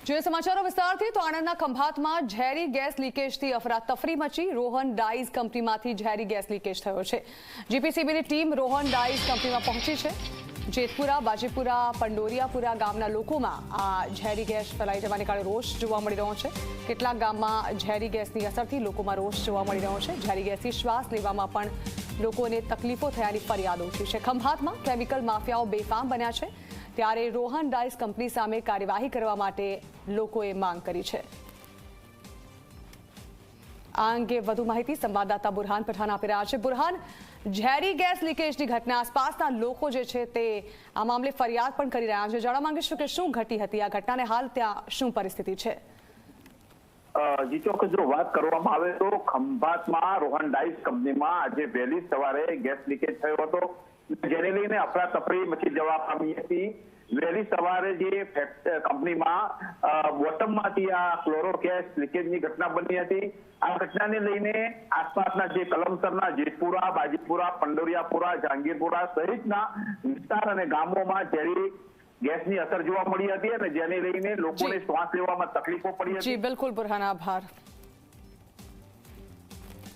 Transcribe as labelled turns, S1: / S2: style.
S1: જોઈએ સમાચારો વિસ્તારથી તો આણંદના ખંભાતમાં ઝેરી ગેસ લીકેજથી અફરાતફરી મચી રોહન ડાઇઝ કંપનીમાંથી ઝેરી ગેસ લીકેજ થયો છે। જીપીસીબીની ટીમ રોહન ડાઇઝ કંપનીમાં પહોંચી છે। જેતપુરા, બાજીપુરા, પંડોરિયાપુરા ગામના લોકોમાં આ ઝેરી ગેસ ફેલાઈ જવાને કારણે રોષ જોવા મળી રહ્યો છે। કેટલાક ગામમાં ઝેરી ગેસની અસરથી લોકોમાં રોષ જોવા મળી રહ્યો છે। ઝેરી ગેસથી શ્વાસ લેવામાં પણ લોકોને તકલીફો થયાની ફરિયાદો ઉઠી છે। ખંભાતમાં કેમિકલ માફિયાઓ બેફામ બન્યા છે, ત્યારે રોહન ડાઇઝ કંપની સામે કાર્યવાહી કરવા માટે લોકોએ માંગ કરી છે। આ અંગે વધુ માહિતી સંવાદદાતા બુરહાન પઠાણ આપી રહ્યા છે। બુરહાન, ઝેરી ગેસ લીકેજની ઘટના આસપાસના લોકો જે છે તે આ મામલે ફરિયાદ પણ કરી રહ્યા છે। જાણવા માંગીશું કે શું ઘટી હતી આ ઘટનાને, હાલ ત્યાં શું પરિસ્થિતિ છે?
S2: જી ચોક્કસ, જો વાત કરવામાં આવે તો ખંભાતમાં રોહન ડાઇઝ કંપનીમાં આજે વહેલી સવારે ગેસ લીકેજ થયો હતો, જેને લઈને અફરાતફરી મચી જવા પામી હતી। વહેલી સવારે જે કંપનીમાં બોટમમાંથી આ ક્લોરો ગેસ લીકેજની ઘટના બની હતી। આ ઘટનાને લઈને આસપાસના જે કલમસરના જેતપુરા, બાજીપુરા, પંડોરિયાપુરા, જહાંગીરપુરા સહિતના વિસ્તાર અને ગામોમાં ઝેરી ગેસની અસર જોવા મળી હતી અને જેને લઈને લોકોને શ્વાસ લેવામાં તકલીફો પડી હતી।
S1: જી બિલકુલ બુરહાન, આભાર।